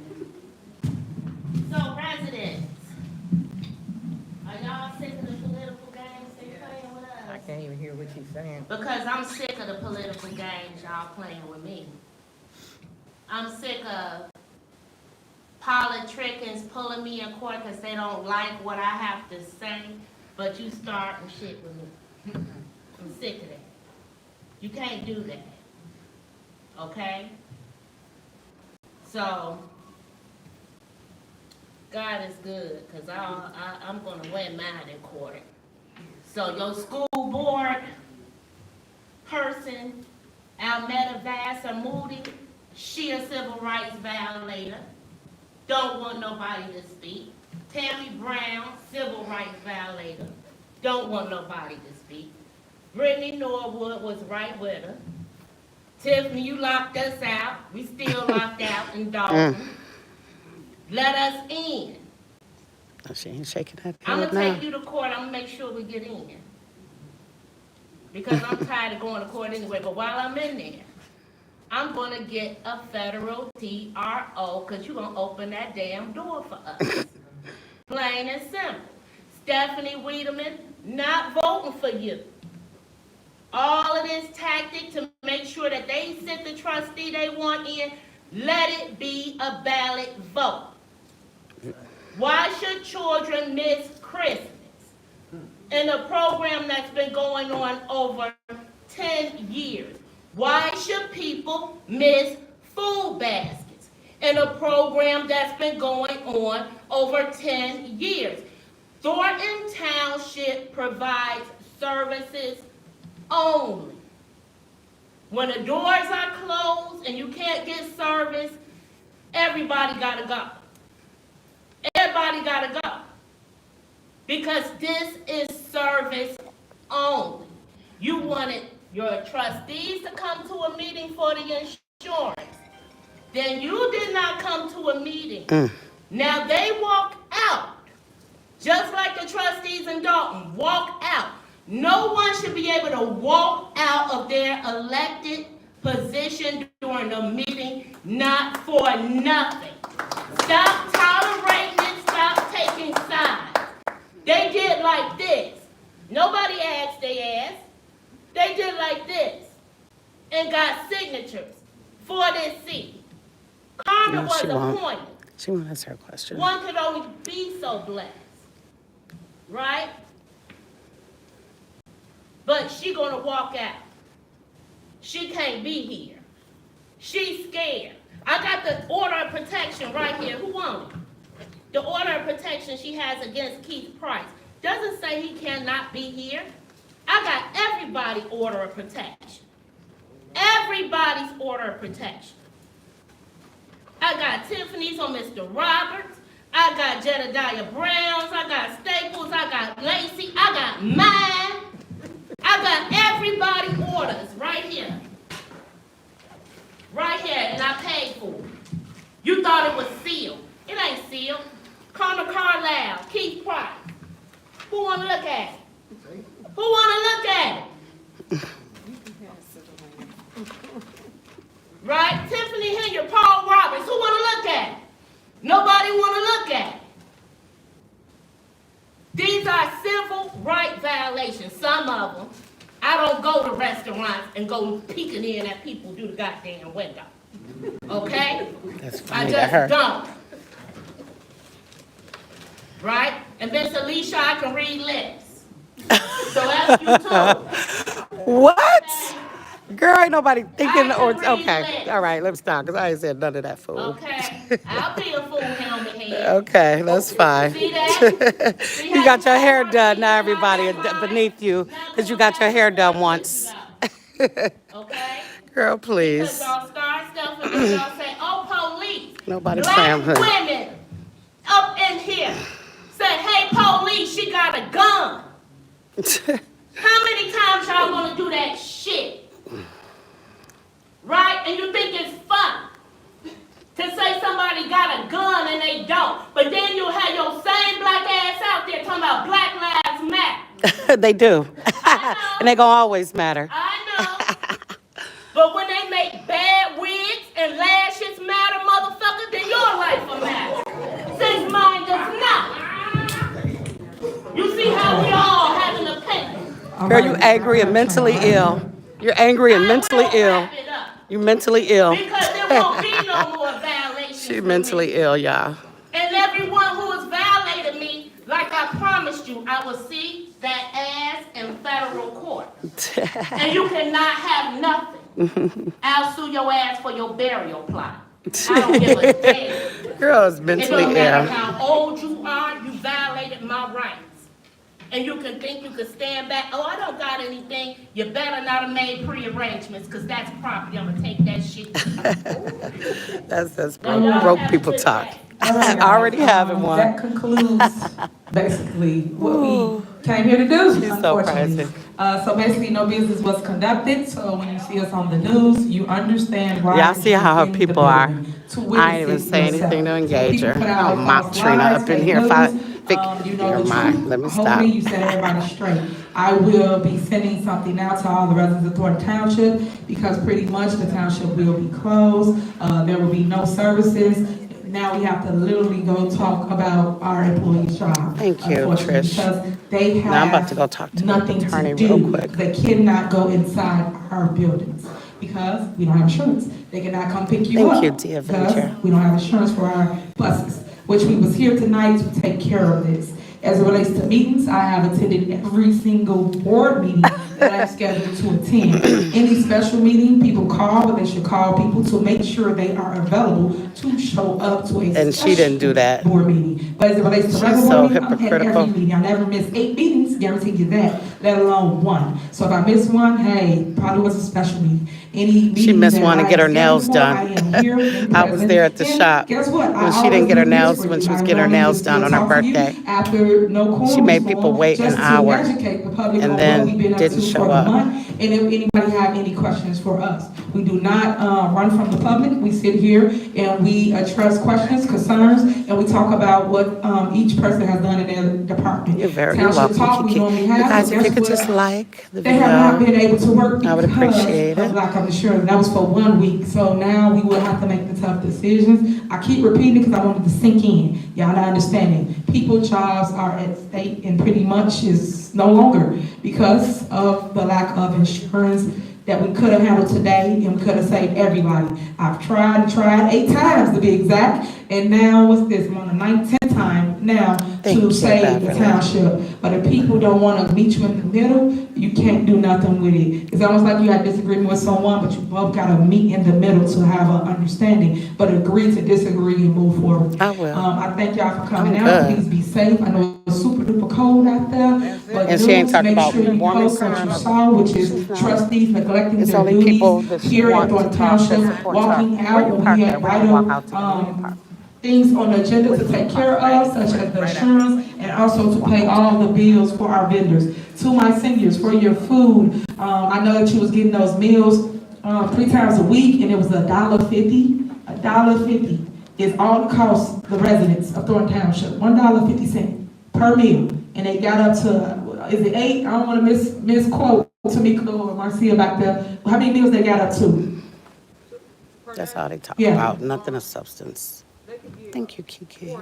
So residents, are y'all sick of the political games they playing with us? I can't even hear what she's saying. Because I'm sick of the political games y'all playing with me. I'm sick of politicians pulling me in court because they don't like what I have to say, but you starting shit with me. I'm sick of that. You can't do that. Okay? So, God is good, because I'm going to win mine in court. So your school board person, Almeda Vassar Moody, she a civil rights violator. Don't want nobody to speak. Tammy Brown, civil rights violator. Don't want nobody to speak. Brittany Norwood was right with her. Tiffany, you locked us out. We still locked out in Dalton. Let us in. Oh, she ain't shaking that I'm head gonna now. take you to court. I'm gonna make sure we get in. Because I'm tired of going to court anyway. But while I'm in there, I'm gonna get a federal TRO because you're gonna open that damn door for us. Plain and simple. Stephanie Wiedemann, not voting for you. All of this tactic to make sure that they sit the trustee they want in, let it be a ballot vote. Why should children miss Christmas in a program that's been going on over 10 years? Why should people miss food baskets in a program that's been going on over 10 years? Thornton Township provides services only. When the doors are closed and you can't get service, everybody gotta go. Everybody gotta go. Because this is service only. You wanted your trustees to come to a meeting for the insurance. Then you did not come to a meeting. Now they walk out. Just like the trustees in Dalton walk out. No one should be able to walk out of their elected position during the meeting, not for nothing. Stop tolerating it, stop taking sides. They did like this. Nobody asked they ass. They did like this and got signatures for this seat. Carmen No, was she won't. appointed. She won't answer her question. One could only be so blessed, right? But she gonna walk out. She can't be here. She's scared. I got the order of protection right here. Who won it? The order of protection she has against Keith Price. Doesn't say he cannot be here. I got everybody's order of protection. Everybody's order of protection. I got Tiffany's on Mr. Roberts. I got Jedediah Brown's. I got Staples. I got Lacey. I got mine. I got everybody's orders right here. Right here, and I paid for it. You thought it was sealed. It ain't sealed. Connor Carlisle, Keith Price. Who want to look at it? Who want to look at it? Right? Tiffany Henyard, Paul Roberts. Who want to look at it? Nobody want to look at it. These are civil right violations. Some of them. I don't go to restaurants and go peeking in at people do the goddamn window. Okay? That's I funny to just her. don't. Right? And Miss Alicia, I can read lips. So that's you too. What? Girl, ain't nobody thinking I or can read okay. lips. All right, let me stop because I ain't said none of that fool. Okay? I'll be a fool helmet head. Okay, that's fine. See that? See You how got your hair hard done. it Now is? everybody is beneath you because you got your hair done once. Okay? Girl, Because please. y'all start stuff and then y'all say, oh, police. Nobody Black playing with her. women up in here say, hey, police, she got a gun. How many times y'all gonna do that shit? Right? And you think it's fun to say somebody got a gun and they don't. But then you have your same black ass out there talking about Black Lives Matter. They do. I know. And they gonna always matter. I know. But when they make bad wigs and lashes matter, motherfucker, then your life will matter. Since mine does not. You see how we all have an opinion. Girl, you angry and mentally ill. You're angry and mentally ill. Wrap it up. You mentally ill. Because there won't be no more violations. She with mentally me. ill, y'all. And everyone who has violated me, like I promised you, I will see that ass in federal court. And you cannot have nothing. I'll sue your ass for your burial plot. I don't give a damn. Girl is It mentally don't matter ill. how old you are, you violated my rights. And you can think you can stand back, oh, I don't got anything, you better not have made pre-arrangements, because that's property, I'm gonna take that shit. That's broke people talk. All right, I already guys. having one. That concludes basically what we came here to do, She's so unfortunately. crazy. So basically, no business was conducted, so when you see us on the news, you understand why. Y'all see how her you're in the people are. building to I ain't witness even it say yourself. anything to So engage people her. put out I'll mop false Trina lies, up in fake here if I news. think, You know never the mind, truth. let me Hopefully, stop. you set everybody straight. I will be sending something out to all the residents of Thornton Township, because pretty much the township will be closed. There will be no services. Now we have to literally go talk about our employees' job. Thank you, unfortunately, Trish. Because they Now I'm about have to go talk to the nothing attorney to real do. quick. They cannot go inside our buildings because we don't have insurance. They cannot come pick you up. Thank you, dear because Venture. we don't have insurance for our buses, which we was here tonight to take care of this. As it relates to meetings, I have attended every single board meeting that I'm scheduled to attend. Any special meeting, people call, but they should call people to make sure they are available to show up to a And she didn't do that. board meeting. But as it relates to She's regular so board meeting, I'm at hypocritical. every meeting. I never miss 8 meetings, guarantee you that, let alone one. So if I miss one, hey, probably was a special meeting. Any meeting She missed that one to I get her am nails scheduled for, done. I am here and I was present. there at the And shop guess what? when she didn't get her nails, when she was getting her nails done on her birthday. After no quorum She made was people formed, wait an just to hour educate the public and on then what we've been up didn't to show for the up. month. And if anybody have any questions for us, we do not run from the public. We sit here and we address questions, concerns, and we talk about what each person has done in their department. You're Township welcome, talk we Kiki. normally You have, guys, but if you guess could what? just like the They have not video. been able to work I would because appreciate of it. lack of insurance. That was for 1 week. So now we will have to make the tough decisions. I keep repeating it because I wanted to sink in. Y'all not understanding. People's jobs are at stake and pretty much is no longer because of the lack of insurance that we could have handled today and we could have saved everybody. I've tried 8 times to be exact. And now what's this? I'm on the 9th, 10th time now Thank to you, save the Beverly. township. But if people don't want to meet you in the middle, you can't do nothing with it. It's almost like you had disagreement with someone, but you both got to meet in the middle to have an understanding, but agree to disagree and move forward. I will. I thank y'all for coming I'm out. good. Please be safe. I know it's super duper cold out there. But And she ain't do talking make about sure you warming post what center. you saw, which is She's not. trustees neglecting It's their only people duties that she here at wants to Thornton talk that Township, supports her. walking Where out you when park we at? had Where you walk vital out to? Where you park? things on the agenda to take care of, such as the insurance, and also to pay all the bills for our vendors. To my seniors, for your food, I know that you was getting those meals 3 times a week, and it was $1.50. $1.50 is all it costs the residents of Thornton Township. $1.50 per meal, and they got up to, is it 8? I don't want to misquote Tamika or Marcia back there. How many meals they got up to? That's all they talk Yeah. about, nothing of substance. Thank you, Kiki.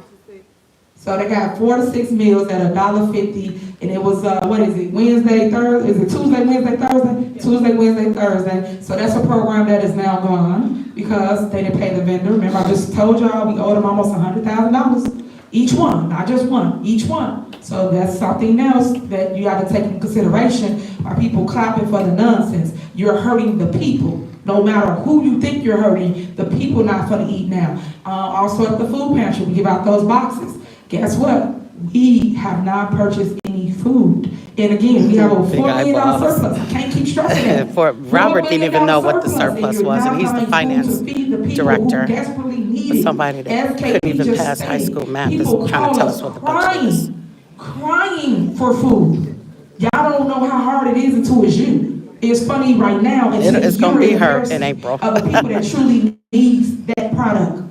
So they got 4 to 6 meals at $1.50, and it was what is it? Wednesday, Thursday? Is it Tuesday, Wednesday, Thursday? Tuesday, Wednesday, Thursday. So that's a program that is now gone because they didn't pay the vendor. Remember, I just told y'all we owed them almost $100,000 each one, not just one, each one. So that's something else that you got to take into consideration. Are people clapping for the nonsense? You're hurting the people. No matter who you think you're hurting, the people not going to eat now. Also at the food pantry, we give out those boxes. Guess what? We have not purchased any food. And again, we have a Big $4 million eyeballs. surplus. I can't keep stressing that. For Robert $4 didn't even million know what the surplus you're was, and not he's the buying food finance to feed the people director. who desperately need For it. somebody that As couldn't KP even just pass high stated, school math is people trying to call tell us us what the budget is. crying for food. Y'all don't know how hard it is until it's you. It's funny right now. It's gonna be her in embarrassing April. Of the people that truly needs that product.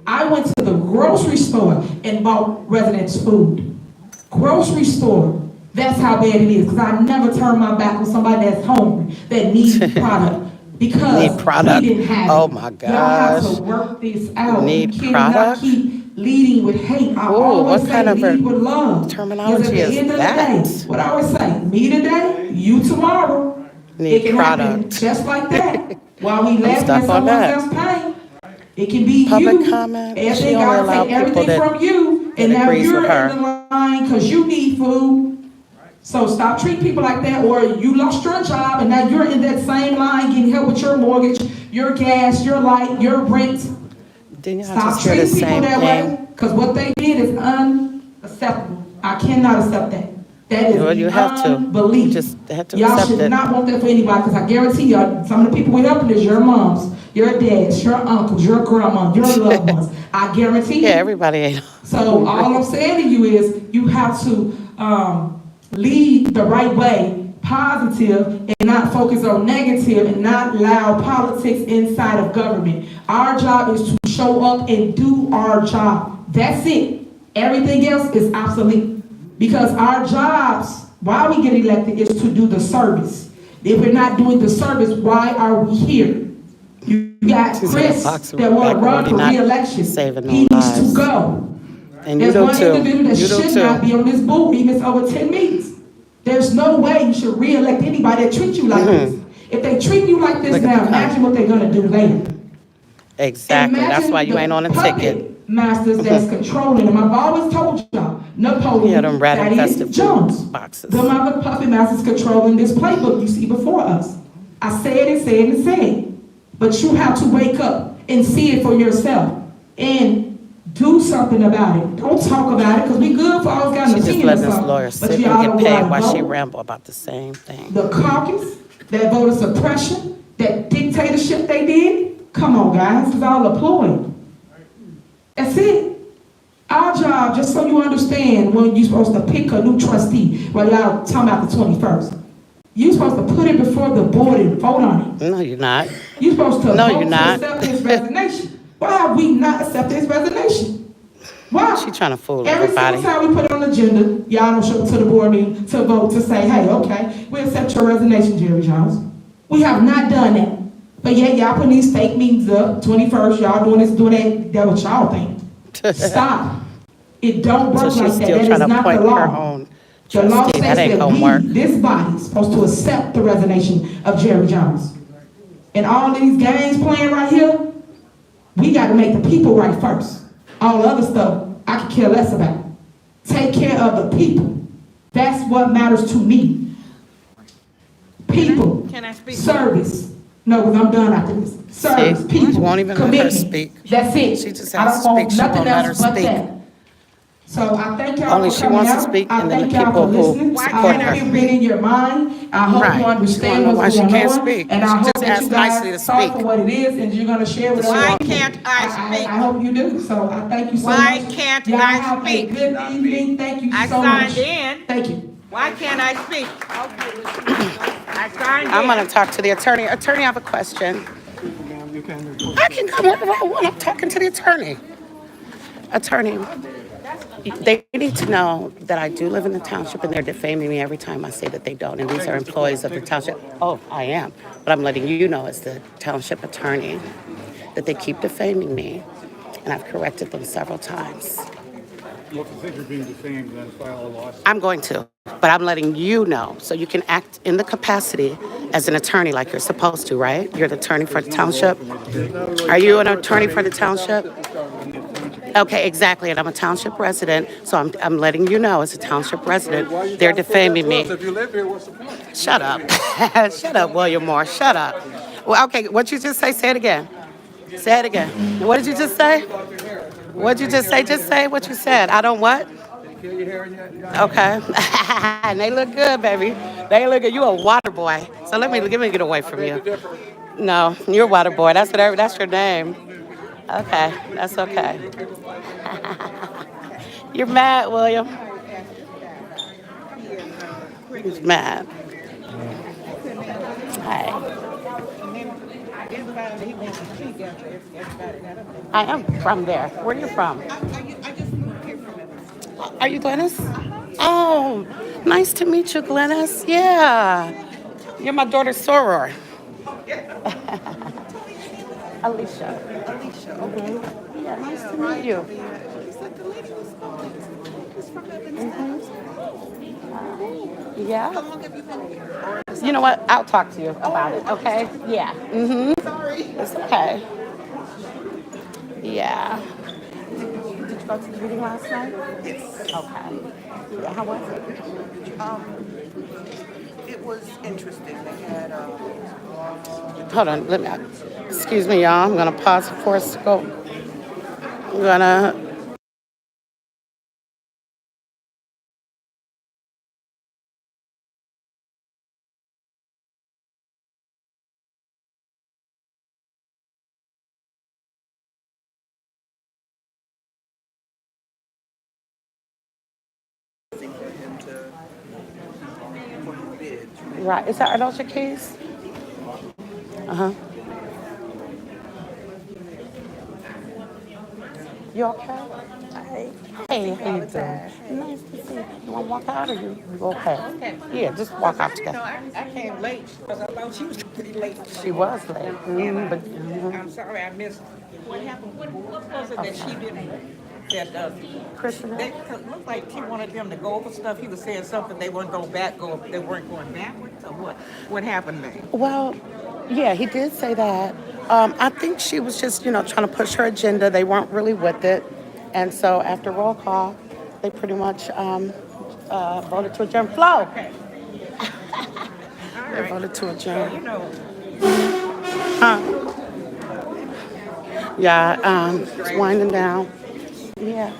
I went to the grocery store and bought residents food. Grocery store. That's how bad it is. Because I never turn my back on somebody that's hungry that needs product. Because Need product? we didn't have Oh it. my Y'all have gosh. to work this out. Need You cannot product? keep leading with hate. I Ooh, always what say kind of lead with love. terminology Because at the is end of that? the day, what I always say, me today, you tomorrow. Need It can happen product. just like that. While we laughing stuck at on someone that. else's pain, it can be Public you. comment, she Everything only gotta allow take people everything that- from you, that and now agrees you're with her. in the line because you need food. So stop treating people like that, or you lost your job and now you're in that same line getting help with your mortgage, your gas, your light, your rent. Didn't you have Stop to hear the treating people same that way, thing? because what they did is unacceptable. I cannot accept that. That is Well, you have to. unbelief. You just have to Y'all accept should it. not want that for anybody, because I guarantee y'all, some of the people we helping is your moms, your dads, your uncles, your grandma, your loved ones. I guarantee you. Yeah, everybody ain't. So all I'm saying to you is you have to lead the right way, positive, and not focus on negative, and not allow politics inside of government. Our job is to show up and do our job. That's it. Everything else is obsolete. Because our jobs, why we get elected, is to do the service. If we're not doing the service, why are we here? You got She's in a Chris box of that want to run macaroni, for not re-election. saving no He needs to lives. go. And you There's do one too. individual that You do should not too. be on this board. He missed over 10 meetings. There's no way you should re-elect anybody that treats you like this. If they treat you like this Look at now, the imagine what they're gonna do later. Exactly. That's Imagine why you the ain't on a puppet ticket. masters that's controlling them. I've always told y'all, Napoleon, Yeah, them rat Thaddeus infested Jones. boxes. Them other puppet masters controlling this playbook you see before us. I said and said and said. But you have to wake up and see it for yourself and do something about it. Don't talk about it, because we good for always got an She just opinion or letting this something. lawyer But sit y'all and don't get go out paid and while she vote. ramble about the same thing. The caucus, that voter suppression, that dictatorship they did. Come on, guys, it's all a ploy. That's it. Our job, just so you understand, when you're supposed to pick a new trustee, well, y'all talking about the 21st. You're supposed to put it before the board and vote on it. No, you're not. You're supposed to No, vote you're to not. accept his resignation. Why have we not accepted his resignation? Why? She trying to fool Every everybody. single time we put it on the agenda, y'all don't show up to the board meeting to vote to say, hey, okay, we accept your resignation, Jerry Jones. We have not done that. But yet y'all putting these fake meetings up, 21st, y'all doing this, doing that what y'all think. Stop. It don't work So like she's that. still That trying is to not the appoint her law. own The law trustee. says That ain't that gonna we, work. this body, is supposed to accept the resignation of Jerry Jones. And all these games playing right here, we got to make the people right first. All the other stuff, I could care less about. Take care of the people. That's what matters to me. People. Can I speak? Service. No, because I'm done after this. Service, See? people, She won't even let her commitment. speak. That's it. She just I has don't to want speak. She nothing won't let her else but speak. that. So I thank y'all Only for she coming wants to out. speak, I and then thank the y'all for people who listening. I support hope her. you've been in your mind. I hope Right. you She understand wanna know why what's she going can't on. speak. And She I hope just that asked you nicely to guys saw speak. for what it is, and you're gonna share with us. Why can't I speak? I hope you do. So I thank you so Why much. can't Y'all I have speak? a good evening. Thank you I so much. signed in. Thank you. Why can't I speak? I signed in. I'm going to talk to the attorney. Attorney, I have a question. I can come wherever I want. I'm talking to the attorney. Attorney, they need to know that I do live in the township, and they're defaming me every time I say that they don't. And these are employees of the township. Oh, I am. But I'm letting you know as the township attorney that they keep defaming me. And I've corrected them several times. Well, if you think you're being defamed, then file a lawsuit. I'm going to, but I'm letting you know so you can act in the capacity as an attorney like you're supposed to, right? You're the attorney for the township. Are you an attorney for the township? Okay, exactly, and I'm a township resident, so I'm letting you know as a township resident, they're defaming me. If you live here, what's the point? Shut up. Shut up, William Moore, shut up. Well, okay, what you just say it again. Say it again. What did you just say? What did you just say? Just say what you said. I don't what? Okay. And they look good, baby. They look good. You a water boy. So let me get away from you. No, you're a water boy. That's your name. Okay, that's okay. You're mad, William. He's mad. Hi. I am from there. Where are you from? Are you Glennis? Oh, nice to meet you, Glennis. Yeah. You're my daughter's soror. Alicia. Mhm. Yeah, nice to meet you. said the lady was calling. It's from Evanston. Yeah. How long have you been here? Or is You know what? I'll talk to you about it, okay? Yeah. sorry. It's okay. Yeah. Did you go to the meeting last night? Yes. Okay. Yeah, how was it? It was interesting. They had Hold on, excuse me, y'all. I'm gonna pause for us to go. I'm gonna for him to for his bid. right. Are those your keys? Uh-huh. You okay? Hey. Hey, how you doing? Nice to see you. You wanna walk out or you okay? Okay. Yeah, just walk out No, together. I came late because I thought she was pretty late. She was late. And But I'm sorry I missed. What happened? What was it that she didn't? That Christian, they looked like he wanted them to go over stuff. He was saying something they weren't going back. They weren't going backwards or what? What happened there? well, yeah, he did say that. I think she was just, trying to push her agenda. They weren't really with it. And so after roll call, they pretty much voted to adjourn. Flo! Okay. All They right. voted to So, adjourn. Yeah, it's winding down. Yeah.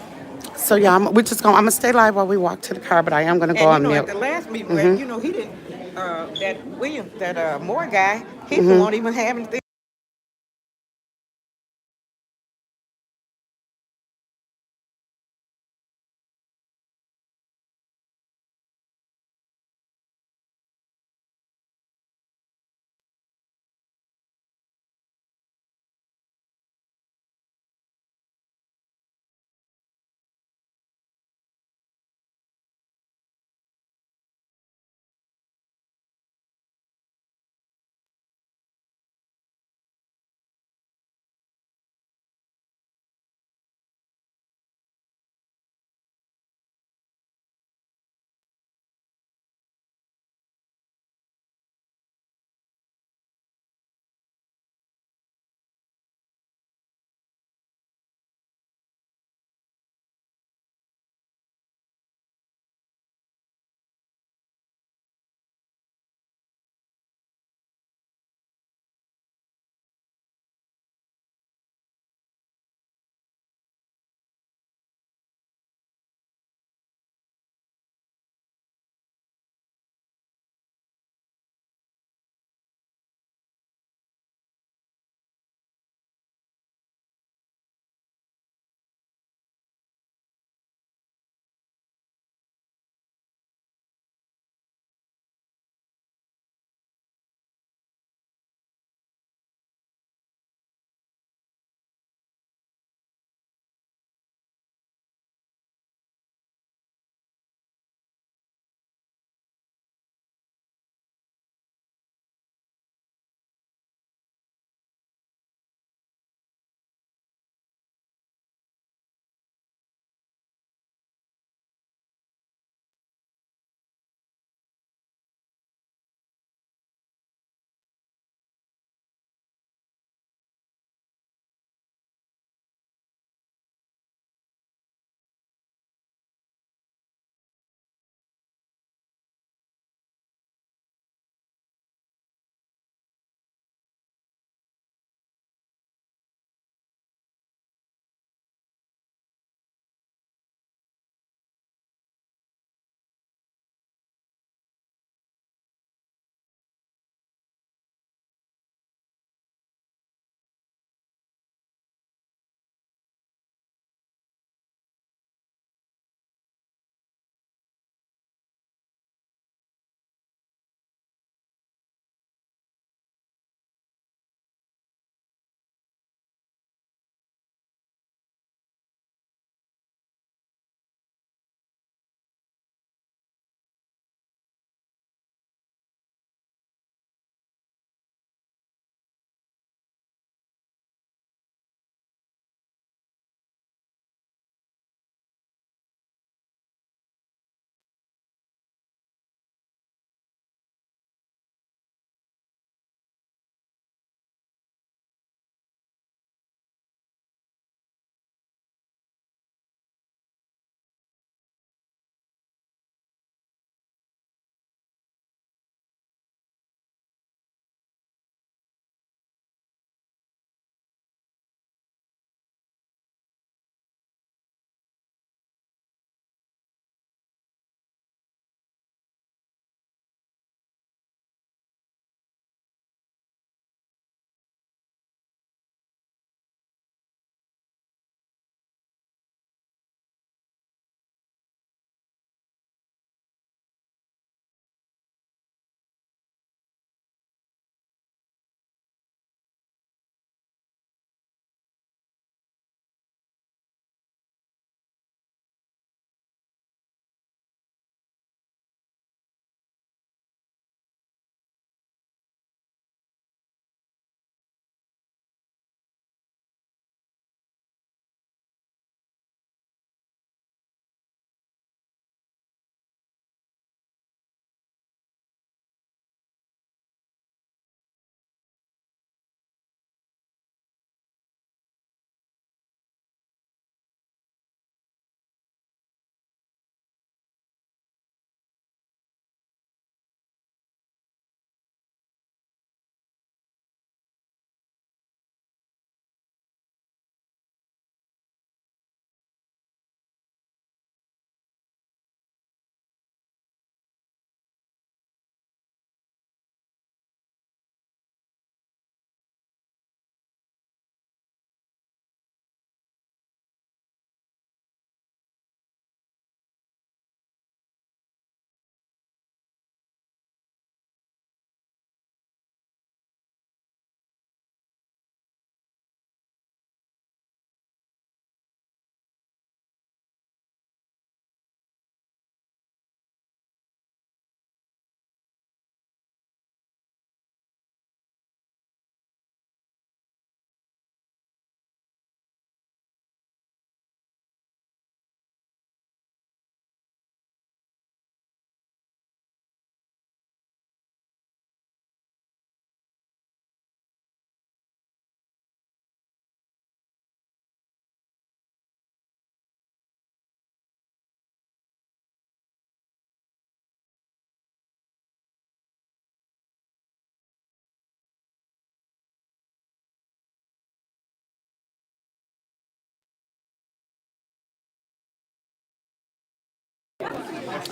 So yeah, I'm gonna stay live while we walk to the car, but I am gonna go And on at mute. the last meeting, he didn't. That William, that Moore guy, he won't even have anything.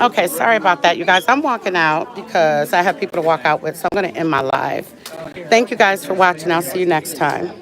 Okay, sorry about that, you guys. I'm walking out because I have people to walk out with, so I'm going to end my live. Thank you guys for watching. I'll see you next time.